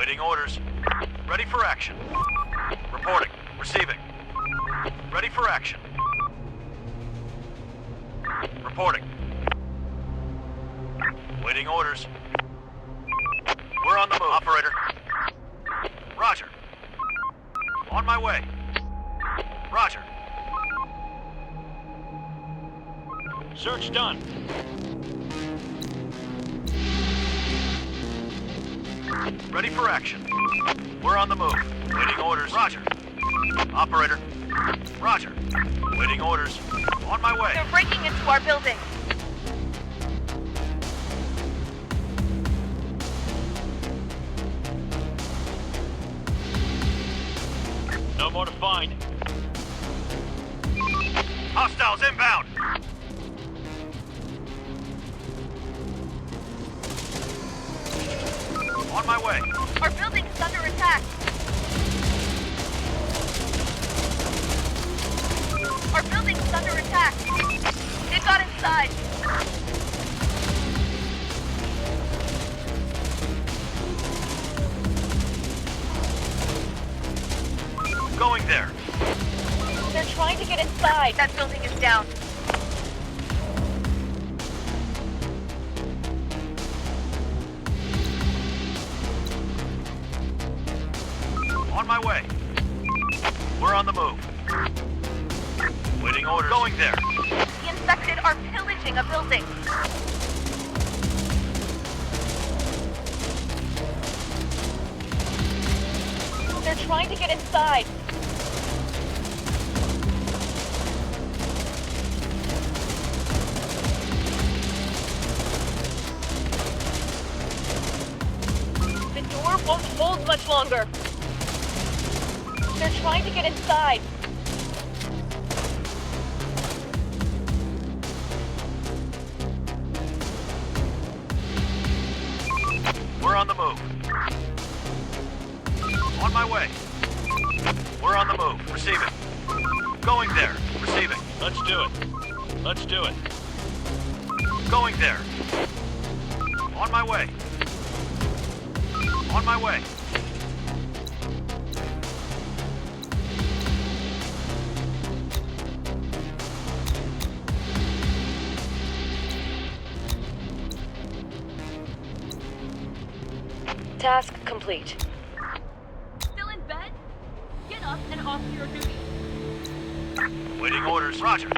Waiting orders. Ready for action. Reporting. Receiving. Ready for action. Reporting. Waiting orders. We're on the move. Operator. Roger. On my way. Roger. Search done. Ready for action. We're on the move. Waiting orders. Roger. Operator. Roger. Waiting orders. On my way. They're breaking into our building. No more to find. Hostiles inbound. On my way. Our building is under attack. Our building is under attack. It got inside. Going there. They're trying to get inside. That building is down. On my way. We're on the move. Waiting orders. Going there. The infected are pillaging a building. They're trying to get inside. The door won't hold much longer. They're trying to get inside. We're on the move. On my way. We're on the move. Receiving. Going there. Receiving. Let's do it. Let's do it. Going there. On my way. On my way. Task complete. Still in bed? Get up and off to your duty. Waiting orders. Roger.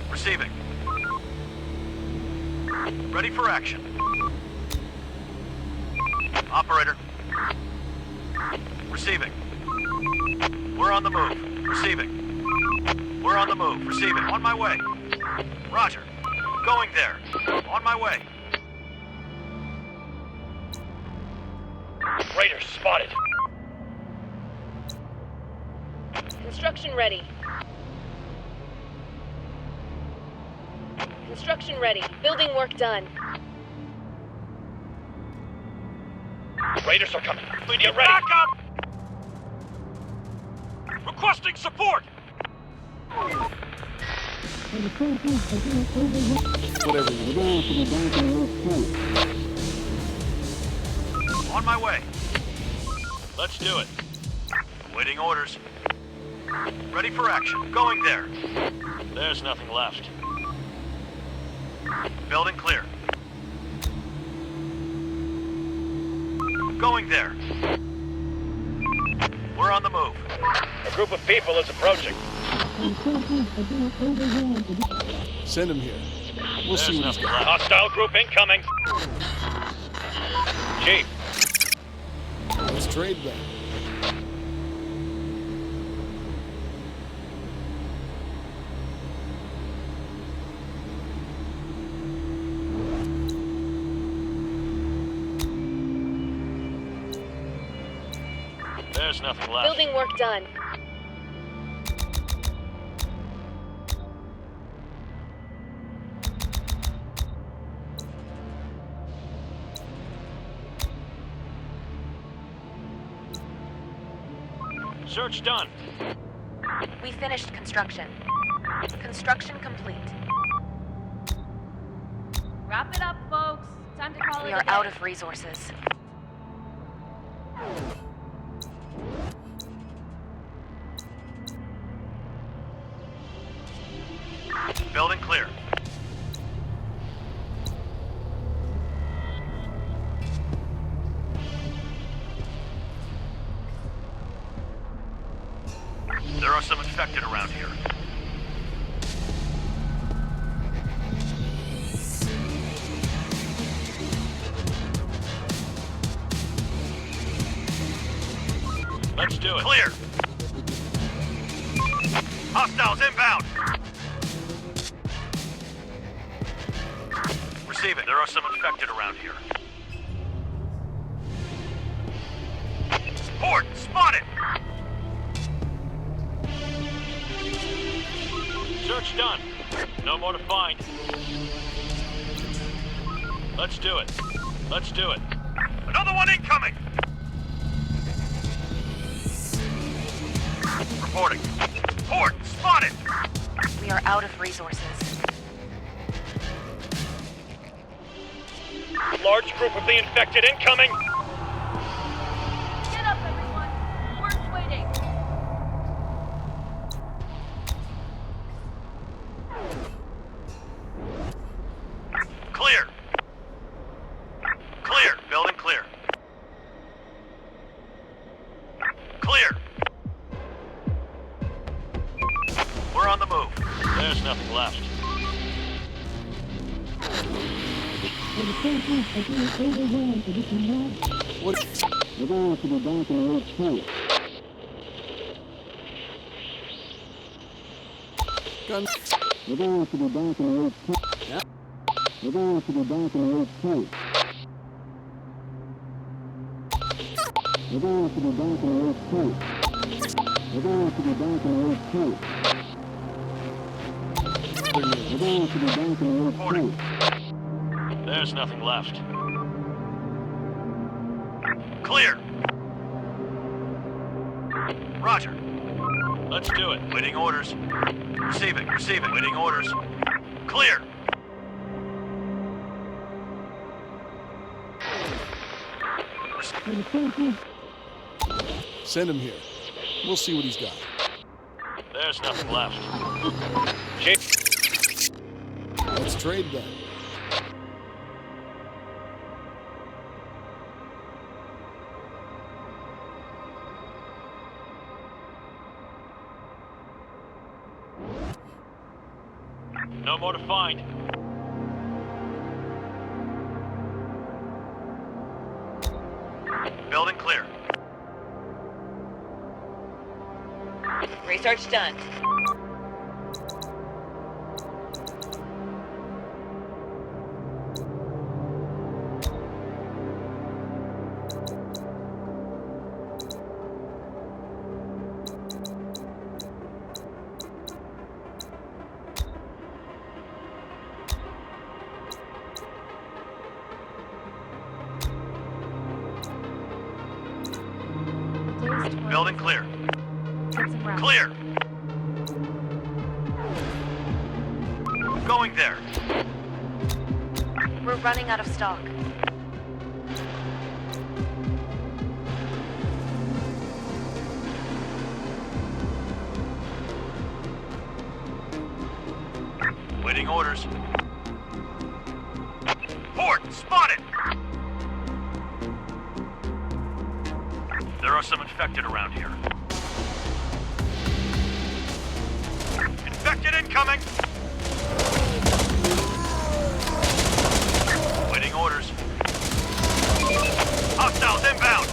Receiving. Ready for action. Operator. Receiving. We're on the move. Receiving. We're on the move. Receiving. On my way. Roger. Going there. On my way. Raiders spotted. Construction ready. Construction ready. Building work done. Raiders are coming. We need backup! Requesting support! On my way. Let's do it. Waiting orders. Ready for action. Going there. There's nothing left. Building clear. Going there. We're on the move. A group of people is approaching. Send him here. We'll see what he's got. Hostile group incoming. Chief. Let's trade them. There's nothing left. Building work done. Search done. We finished construction. Construction complete. Wrap it up, folks. Time to call it We a are day. out of resources. Building clear. There are some infected around here. Let's do it. Clear. Hostiles inbound. Receive it. There are some infected around here. Horde, spotted! Search done. No more to find. Let's do it. Let's do it. Another one incoming! Reporting. Horde, spotted! We are out of resources. Large group of the infected incoming! Get up, everyone. We're waiting. Clear! Clear! Building clear. Clear! We're on the move. There's nothing left. What? Gun. Yeah. Reporting. There's nothing left. Clear! Roger. Let's do it. Waiting orders. Receiving, receiving. Waiting orders. Clear! Send him here. We'll see what he's got. There's nothing left. Let's trade then. No more to find. Building clear. Research done. Building clear. Get some rest. Clear. Going there. We're running out of stock. Waiting orders. Horde, spotted! There are some infected around here. Infected incoming! Waiting orders. Hostiles inbound!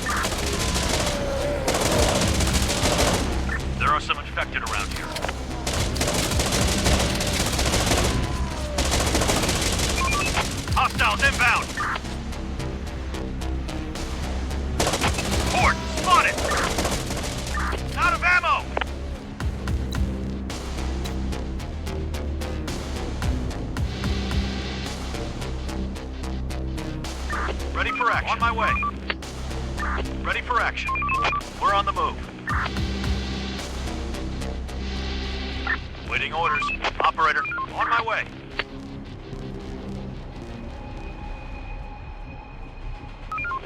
There are some infected around here. Hostiles inbound! Horde, spotted! Out of ammo! Ready for action. On my way. Ready for action. We're on the move. Waiting orders. Operator, on my way.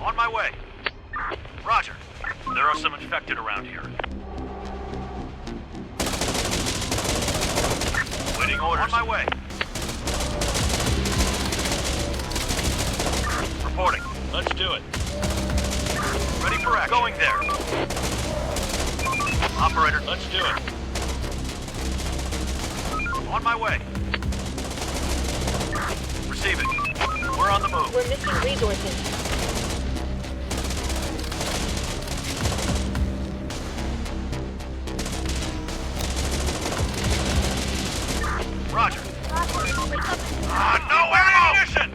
On my way. Roger. There are some infected around here. Waiting orders. On my way. Reporting. Let's do it. Ready for action. Going there. Operator, let's do it. On my way. Receiving. We're on the move. We're missing resources. Roger. No ammunition!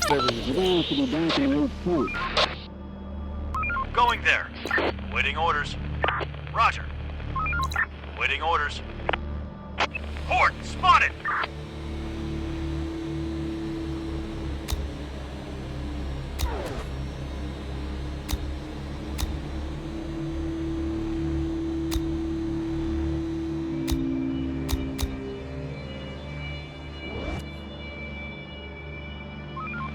There we go. Going there. Waiting orders. Roger. Waiting orders. Horde spotted!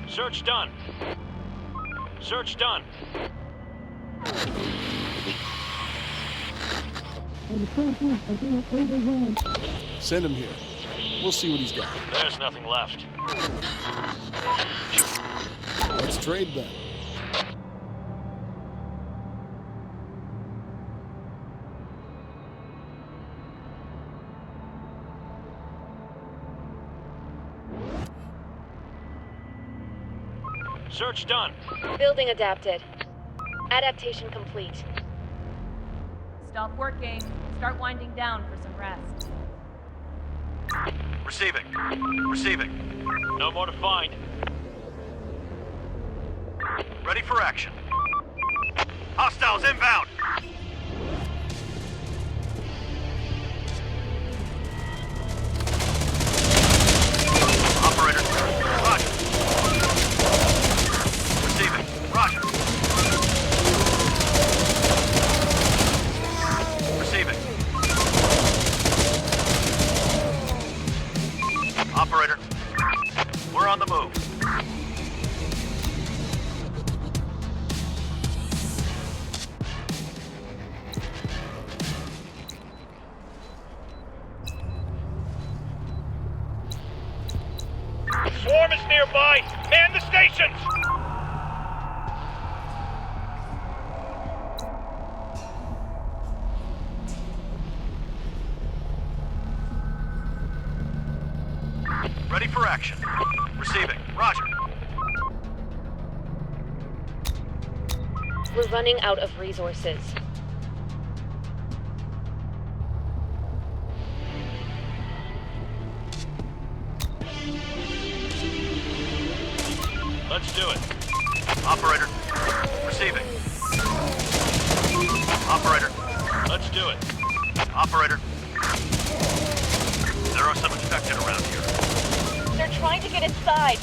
Search done. Search done. Send him here. We'll see what he's got. There's nothing left. Let's trade then. Search done. Building adapted. Adaptation complete. Stop working. Start winding down for some rest. Receiving. Receiving. No more to find. Ready for action. Hostiles inbound. Operator. Roger. Receiving. Roger. Receiving. Operator. We're on the move. Swarm is nearby! Man the stations! Ready for action. Receiving. Roger. We're running out of resources. Let's do it. Operator. Receiving. Operator. Let's do it. Operator. There are some infected around here. They're trying to get inside.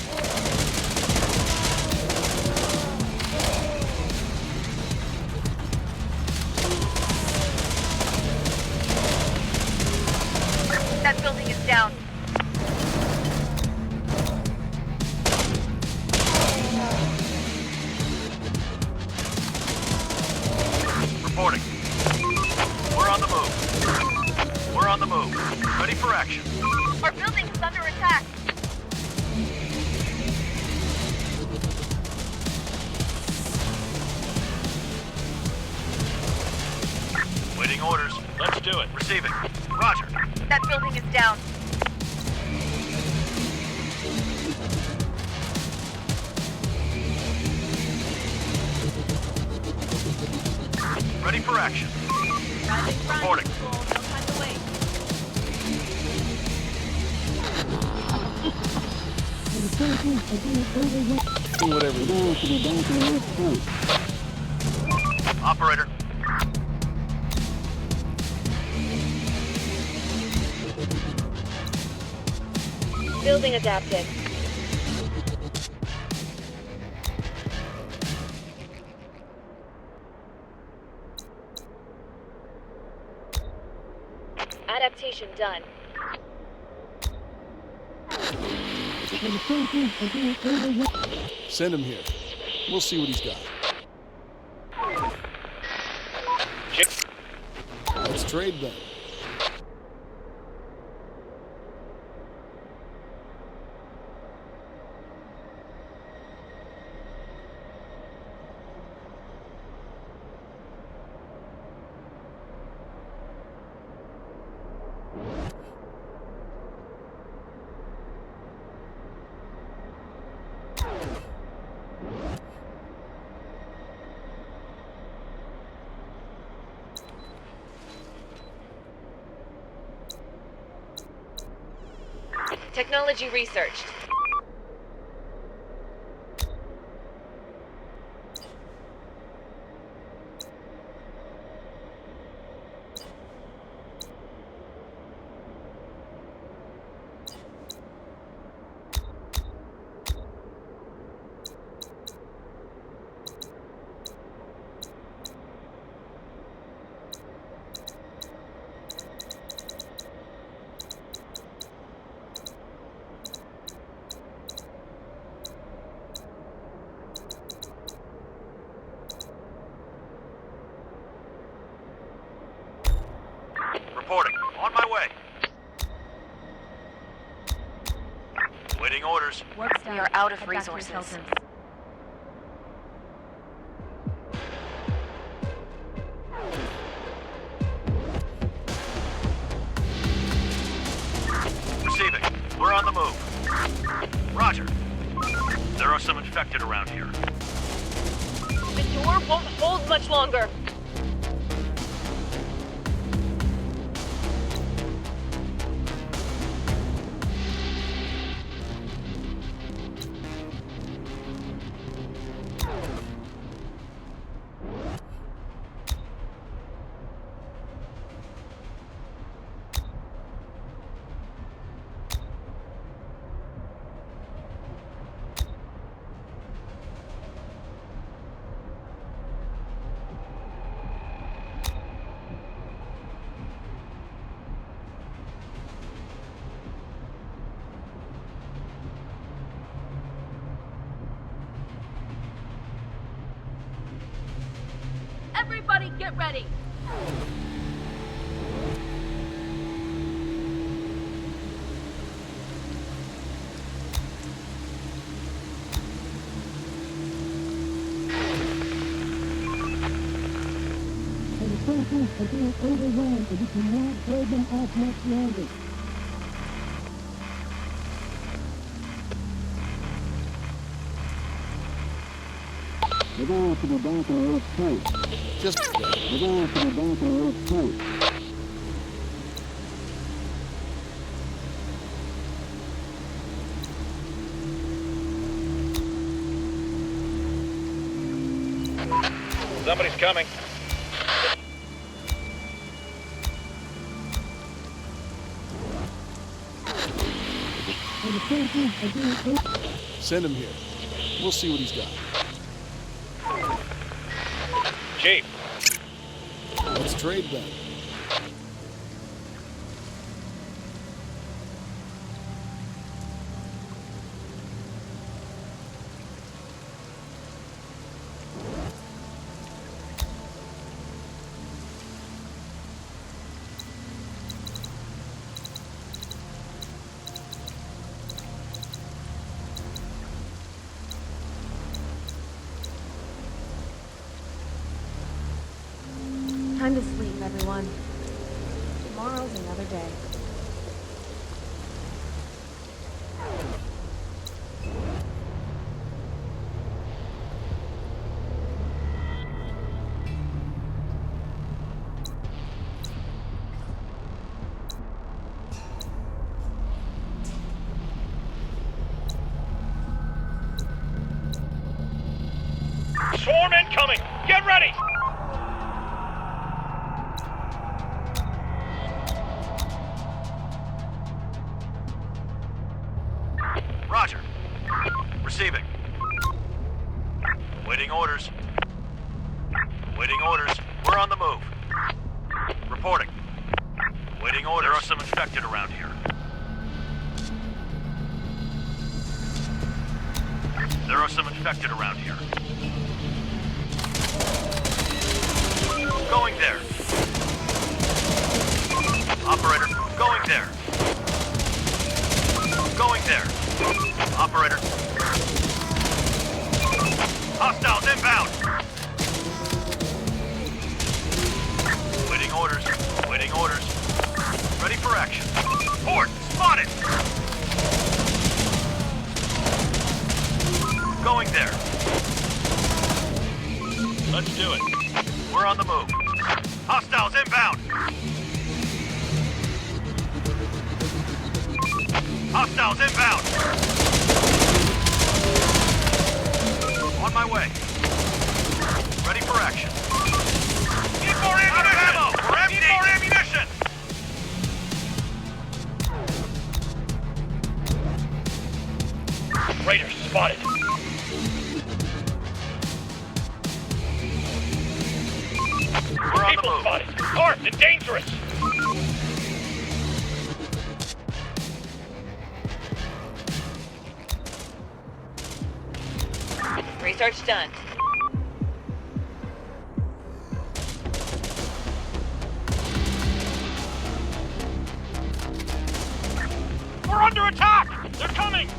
That building is down. Reporting. We're on the move. We're on the move. Ready for action. Our building is under attack. Waiting orders. Let's do it. Receiving. Roger. That building is down. Ready for action. Rising Reporting. Control, no time to wait. Do whatever you want. Operator. Building adapted. Adaptation done. Send him here. We'll see what he's got. Let's trade then. Technology researched. Reporting. On my way. Waiting orders. Work's done. We are out of Head back to resources. intelligence. Receiving. We're on the move. Roger. There are some infected around here. The door won't hold much longer. Everybody get ready! Just Somebody's coming. send him here. We'll see what he's got. Chief. Let's trade then. Time to sleep, everyone. Tomorrow's another day. Swarm incoming! Get ready! Roger. Receiving. Waiting orders. Waiting orders. We're on the move. Reporting. Waiting orders. There are some infected around here. There are some infected around here. Going there. Operator, going there. Going there. Operator. Hostiles inbound. Waiting orders. Waiting orders. Ready for action. Port, spotted. Going there. Let's do it. We're on the move. Hostiles inbound. Hostiles inbound. On my way. Ready for action. Need more ammunition! We're empty! Need more ammunition! Raiders spotted. We're on the move. Spotted. Armed and dangerous. Research done. We're under attack! They're coming!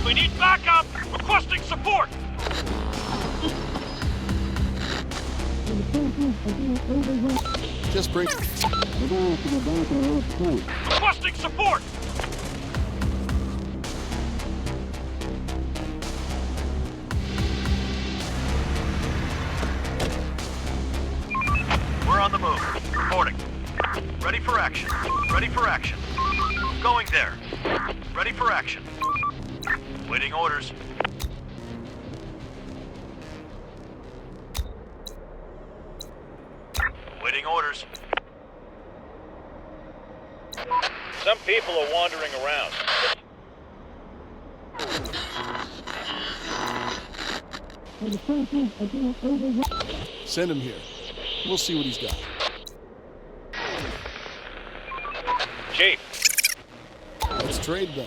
We need backup! Requesting support! Just bring... Requesting support! We're on the move. Reporting. Ready for action. Ready for action. Going there. Ready for action. Waiting orders. Waiting orders. Some people are wandering around. Send him here. We'll see what he's got. Chief. Let's trade then.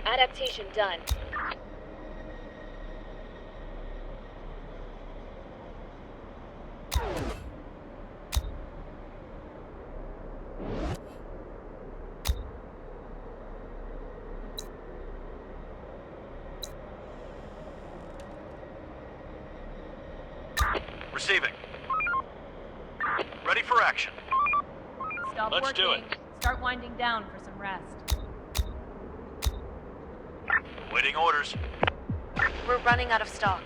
Adaptation done. Receiving. Ready for action. Stop Let's working. do it. Start winding down for some rest. Waiting orders. We're running out of stock.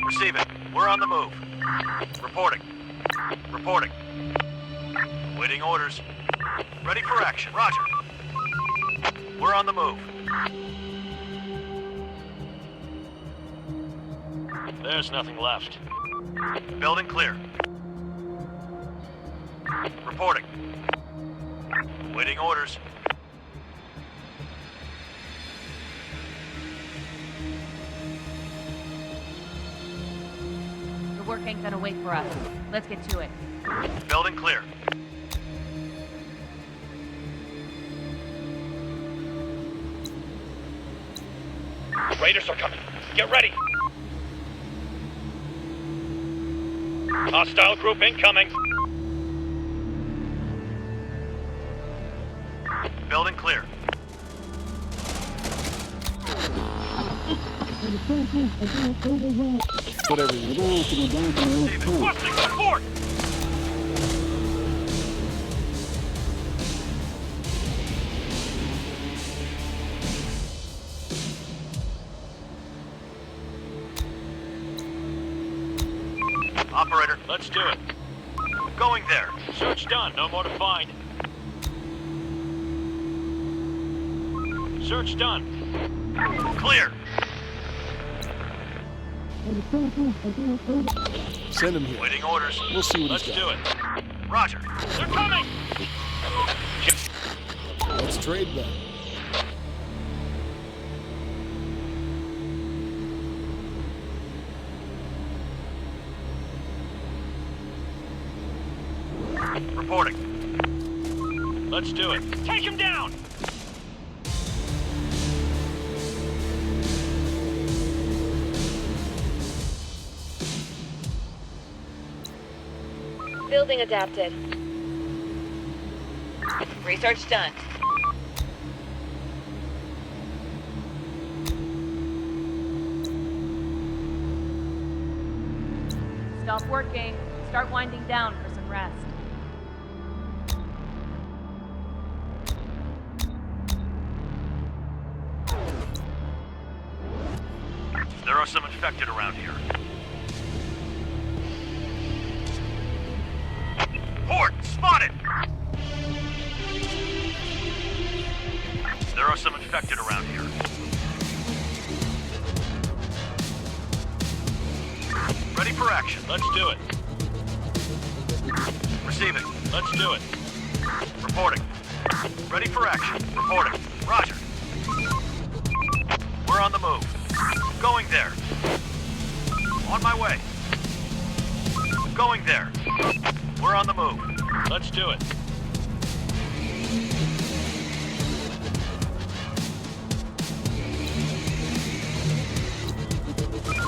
Receiving. We're on the move. Reporting. Reporting. Waiting orders. Ready for action. Roger. We're on the move. There's nothing left. Building clear. Reporting. Waiting orders. The work ain't gonna wait for us. Let's get to it. Building clear. Raiders are coming. Get ready. Hostile group incoming. Building clear. Whatever you do. Requesting support! Operator, let's do it. Going there. Search done. No more to find. Search done. Clear. Send him here. Waiting orders. We'll see what Let's he's do got. it. Roger. They're coming! Let's trade then. Reporting. Let's do it. Take him down! Building adapted. Research done. Stop working. Start winding down for some rest. There are some infected around here. Horde, spotted! There are some infected around here. Ready for action. Let's do it. Receiving. Let's do it. Reporting. Ready for action. Reporting. Roger. We're on the move. Going there. On my way. Going there. We're on the move. Let's do it.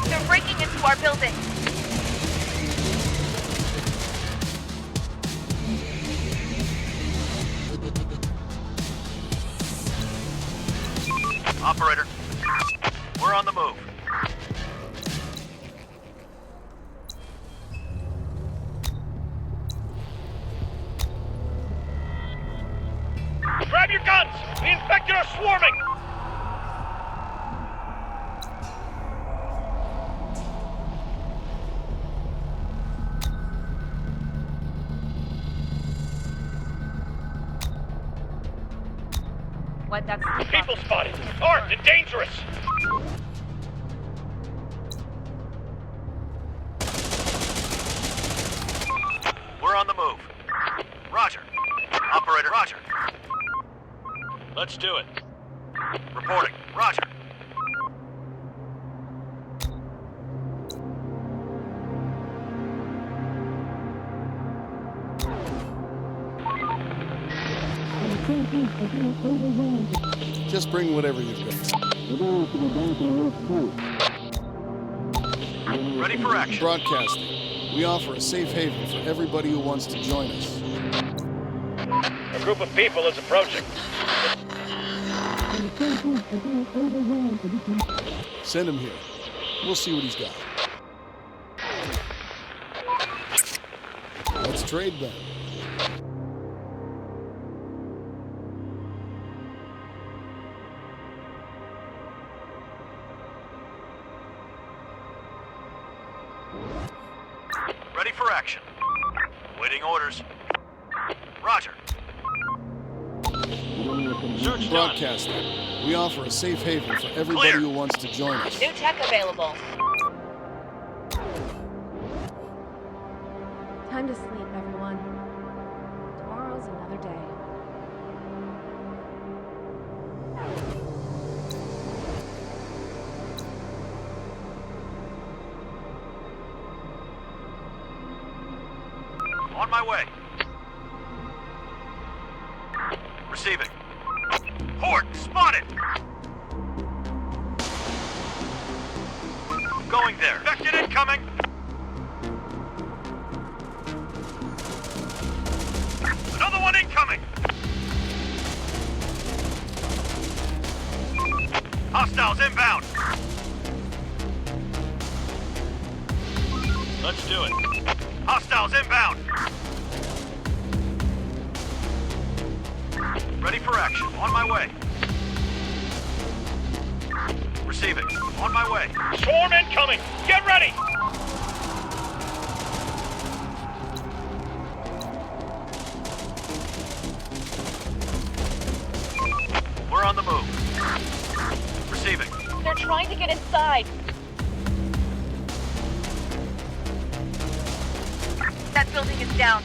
They're breaking into our building. Operator. We're on the move. Grab your guns! The infected are swarming! What? That's People spotted! Armed and dangerous! We're on the move. Roger. Operator, roger. Let's do it. Reporting. Roger. Just bring whatever you've got. Ready for action. Broadcasting. We offer a safe haven for everybody who wants to join us. A group of people is approaching. Send him here. We'll see what he's got. Let's trade then. Ready for action. Waiting orders. Roger. Search done. Broadcasting. We offer a safe haven for everybody Clear. who wants to join us. New tech available. time to sleep, everyone. Tomorrow's another day. On my way. Receiving. Horde spotted! Going there. Infected incoming! Hostiles inbound. Ready for action. On my way. Receiving. On my way. Swarm incoming! Get ready! We're on the move. Receiving. They're trying to get inside. That building is down.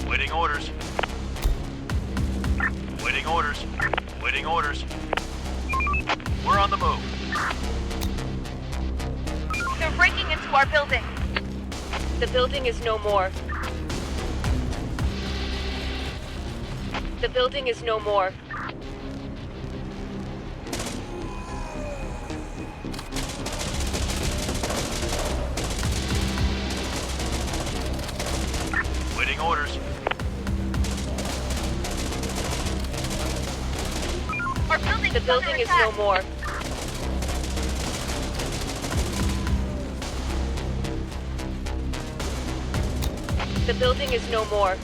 Waiting orders. Waiting orders. Waiting orders. We're on the move. They're breaking into our building. The building is no more. The building is no more. Waiting orders. Our building The building is no more. The building is no more.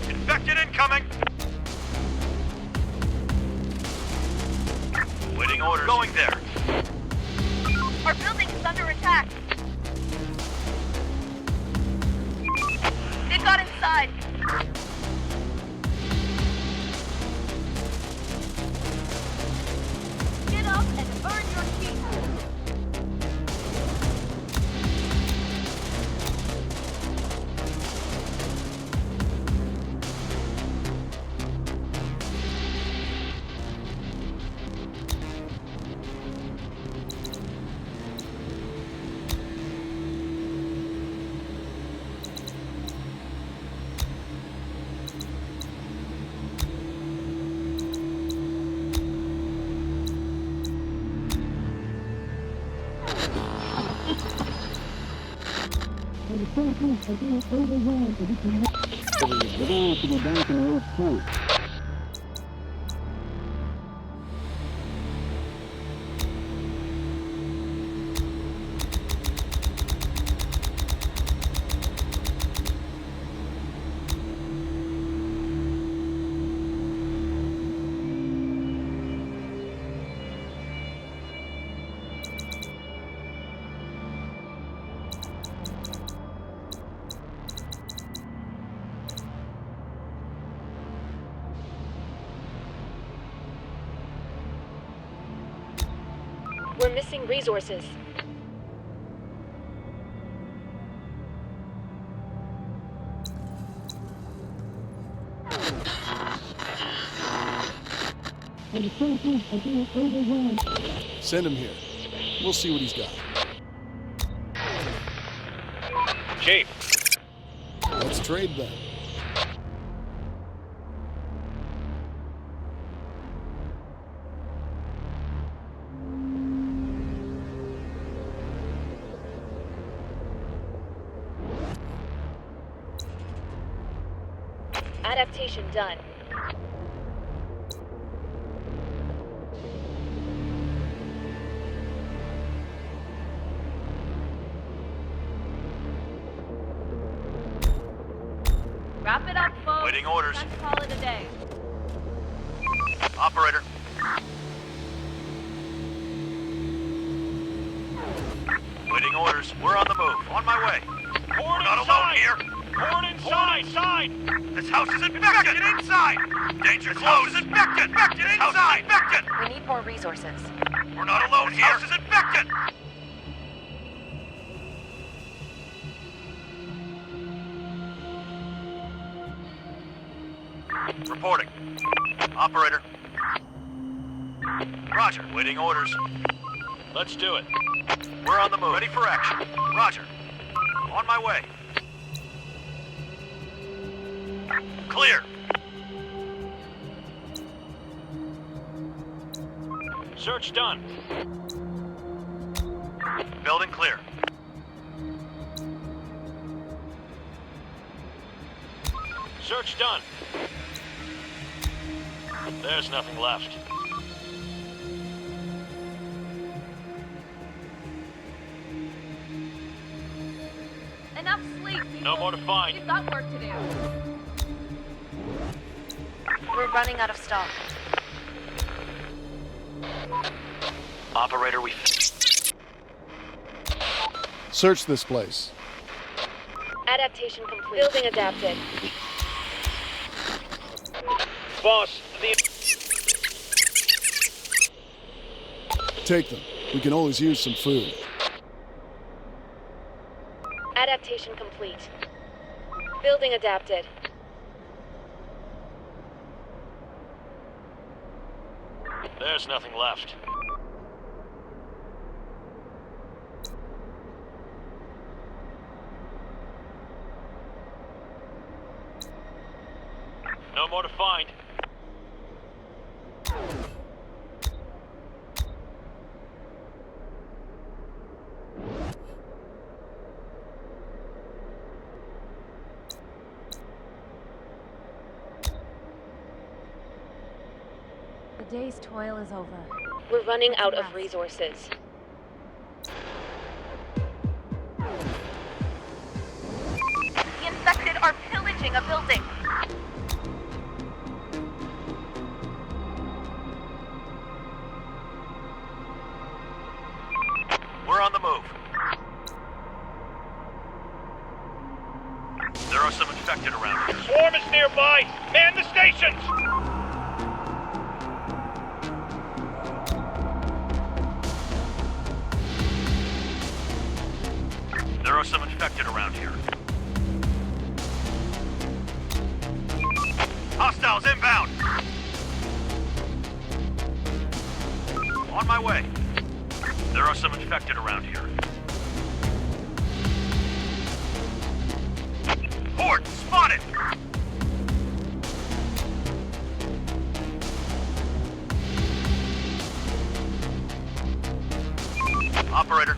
Infected incoming. Waiting orders. Going there. Our building is under attack. They got inside. Get up and earn your keep. We're missing resources. Send him here. We'll see what he's got. Chief, Let's trade then. Adaptation done. Wrap it up, folks. Waiting orders. Let's call it a day. Operator. Waiting orders. We're on the move. On my way. Horde We're not inside! alone here. Horde inside! Inside! This house is infected! Get inside! Danger close! House is infected! Infected inside! Infected! We need more resources. We're not alone here! House is infected! Reporting. Operator. Roger. Waiting orders. Let's do it. We're on the move. Ready for action. Roger. On my way. Clear. Search done. Building clear. Search done. There's nothing left. Enough sleep, people. No more to find. We've got work to do. We're running out of stock. Operator, we... Search this place. Adaptation complete. Building adapted. Boss, the... Take them. We can always use some food. Adaptation complete. Building adapted. There's nothing left. No more to find. The day's toil is over. We're running out of resources. The infected are pillaging a building. We're on the move. There are some infected around here. Swarm is nearby. Man the stations. There are some infected around here. Hostiles inbound! On my way. There are some infected around here. Horde, spotted! Operator,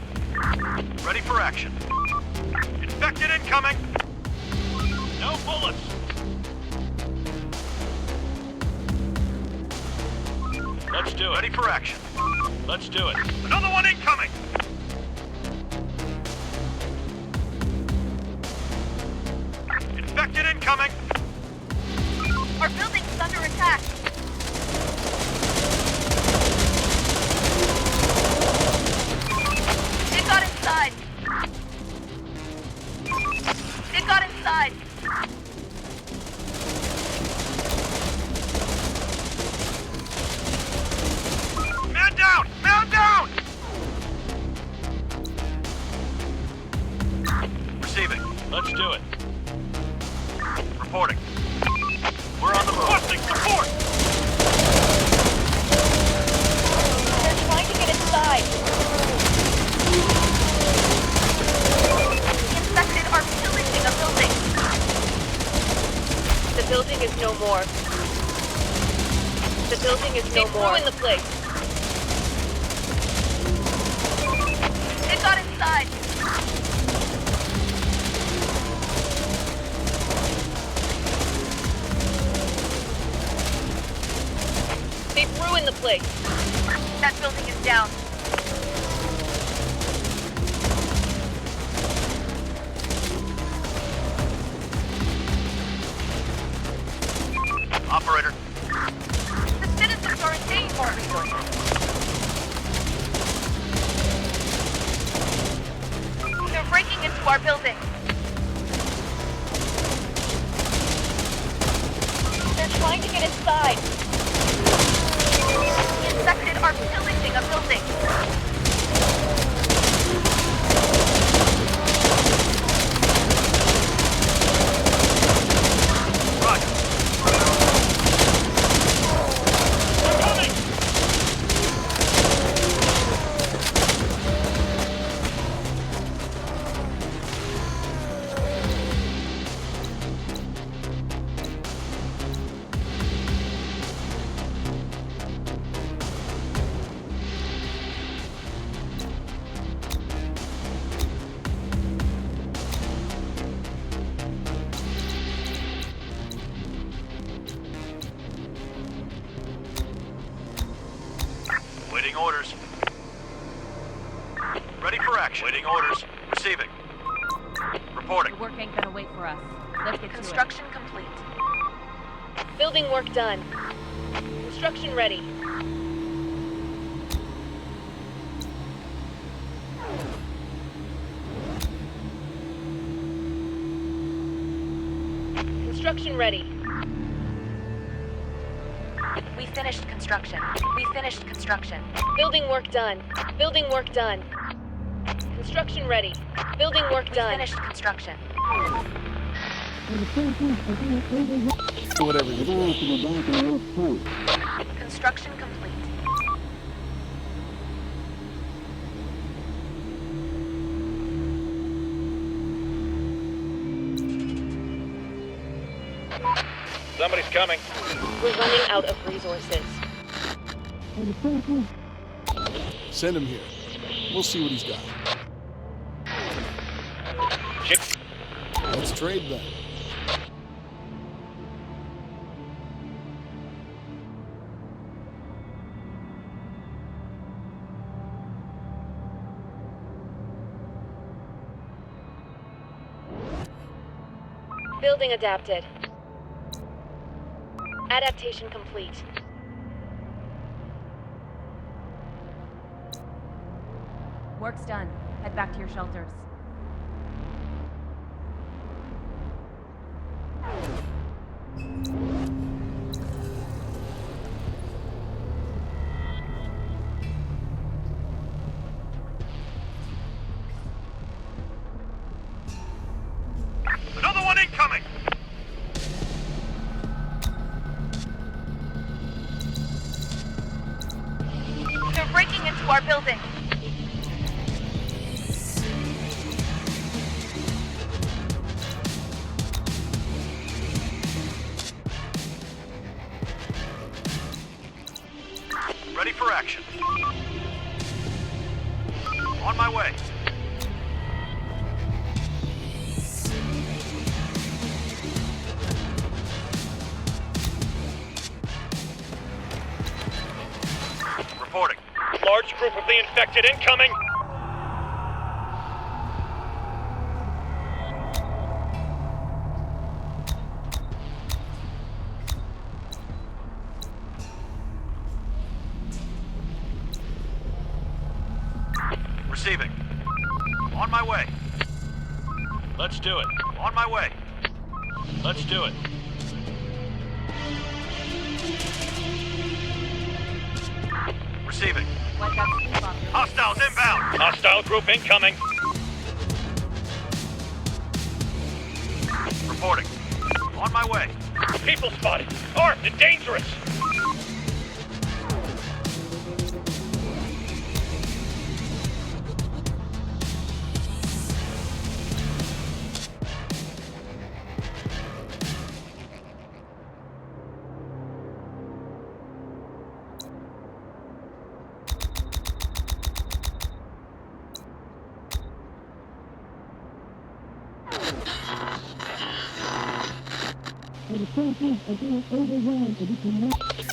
ready for action. Infected incoming! No bullets. Let's do it. Ready for action. Let's do it. Another one incoming! Infected incoming! Our building's under attack. It got inside. It got inside. Man down! Man down! Receiving. Let's do it. Reporting. We're on the move. Busting support. They're trying to get inside. The infected are pillaging a building. The building is no more. The building is no more. Ruin the place. It got inside. They've ruined the place. That building is down. Operator, The citizens are in danger. They're breaking into our building. They're trying to get inside. The infected are pillaging a building. roger. They're coming. Receiving. Reporting. The work ain't gonna wait for us. Let's get Construction complete. Building work done. Construction ready. Construction ready. We finished construction. We finished construction. Building work done. Building work done. Construction ready. Building work We done. finished construction. Whatever you do. Construction complete. Somebody's coming. We're running out of resources. Send him here. We'll see what he's got. Shit. Let's trade then. Building adapted. Adaptation complete. Work's done. Head back to your shelters. Another one incoming! They're breaking into our building. Ready for action. On my way. Reporting. Large group of the infected incoming. Receiving. On my way. Let's do it. On my way. Let's do it. Receiving. Wipe out the bomb. Hostiles inbound. Hostile group incoming. Reporting. On my way. People spotted. Armed and dangerous.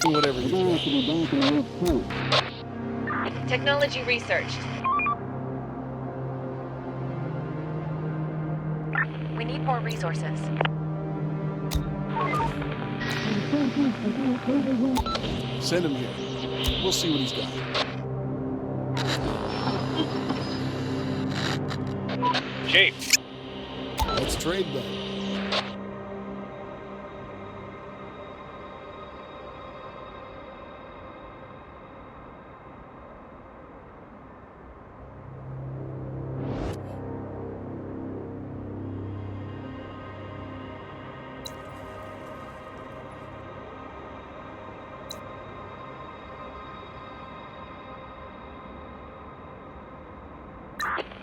Whatever you do. Technology researched. We need more resources. Send him here. We'll see what he's got. Chief. Let's trade then.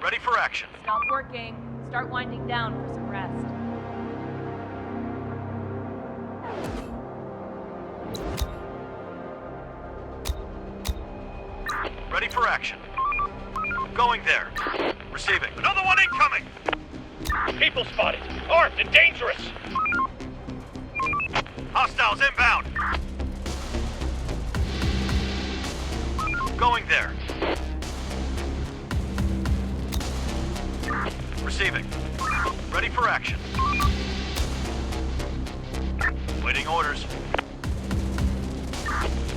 Ready for action. Stop working. Start winding down for some rest. Ready for action. Going there. Receiving. Another one incoming! People spotted. Armed and dangerous. Hostiles inbound! Going there. Receiving. Ready for action. Waiting orders.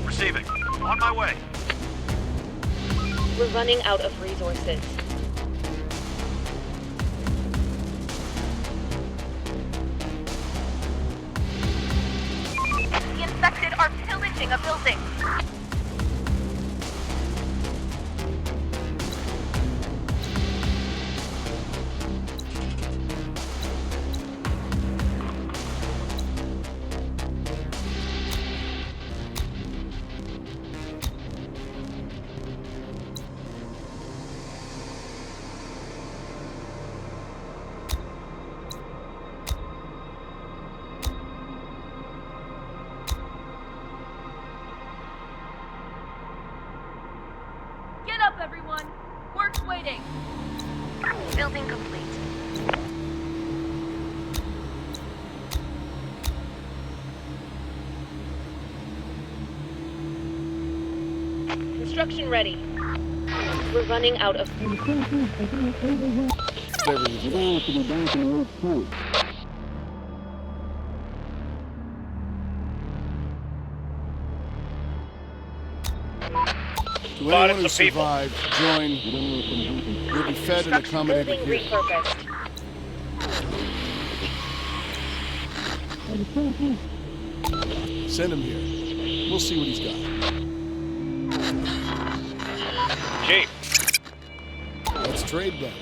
Receiving. On my way. We're running out of resources. The infected are pillaging a building. Get up, everyone! Work's waiting! Building complete. Construction ready. We're running out of... To anyone who survived, join. You'll be fed and accommodated Building here. repurposed. Send him here. We'll see what he's got. Chief, Let's trade then.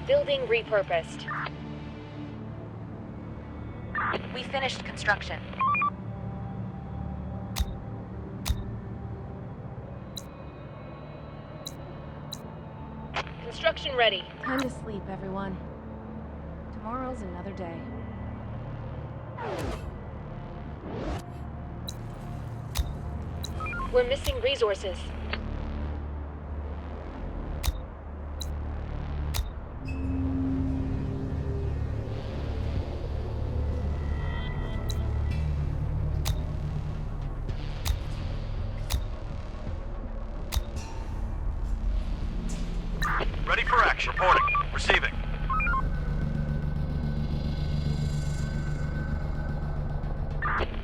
Building repurposed. We finished construction. Construction ready. Time to sleep, everyone. Tomorrow's another day. We're missing resources. Ready for action. Reporting. Receiving.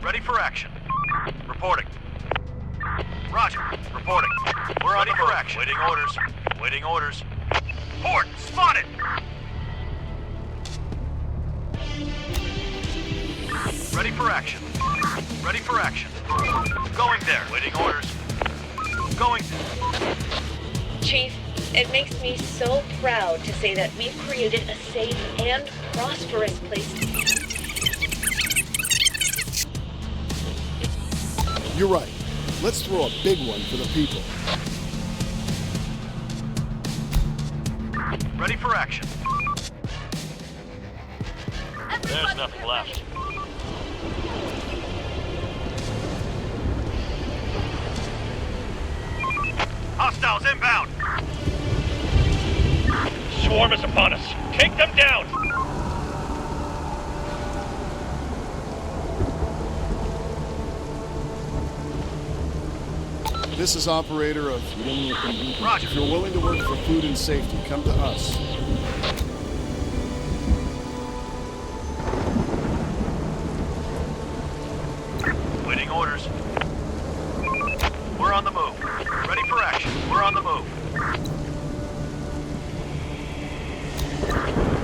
Ready for action. Reporting. Roger. Reporting. We're ready for action. Waiting orders. Waiting orders. Port spotted. Ready for action. Ready for action. Going there. Waiting orders. Going there. Chief, it makes me so proud to say that we've created a safe and prosperous place. You're right. Let's throw a big one for the people. Ready for action. there's nothing left. Hostiles inbound. Swarm is upon us. Take them down! This is operator of... Roger. If you're willing to work for food and safety, come to us. Waiting orders. We're on the move. Ready for action. We're on the move.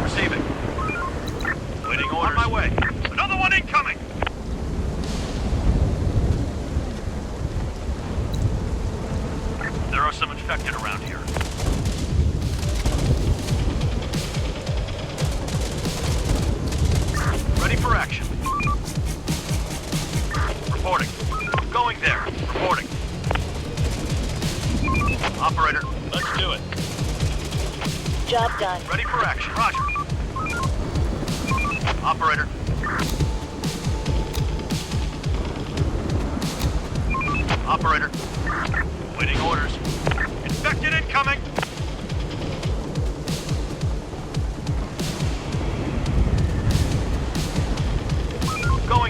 Receiving. Waiting orders. On my way. Another one incoming. There are some infected around here. Ready for action. Reporting. Going there. Reporting. Operator, let's do it. Job done. Ready for action. Roger. Operator. Operator. Waiting orders. Infected incoming.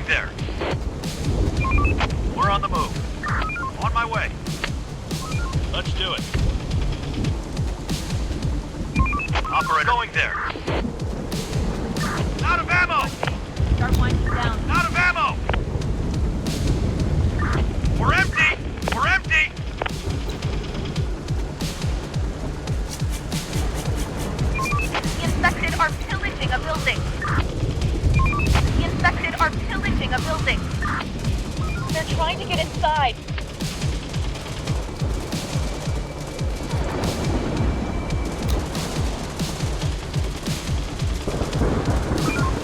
there. We're on the move. On my way. Let's do it. Operator, going there. Out of ammo! Start winding down. Out of ammo! We're empty! We're empty! The infected are pillaging a building. The infected are pillaging a building. They're trying to get inside.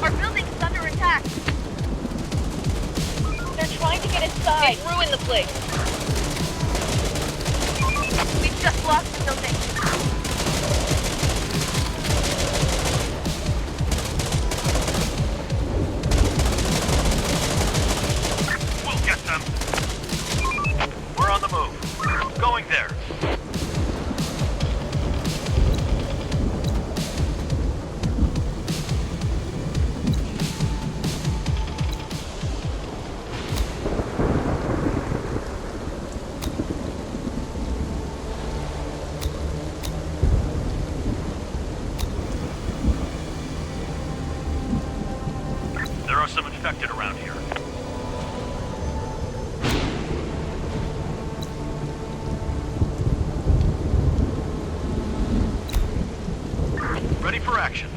Our building is under attack. They're trying to get inside. They've ruined the place. We've just lost the building. We'll get them. We're on the move. Going there. There are some infected around here. Ready for action.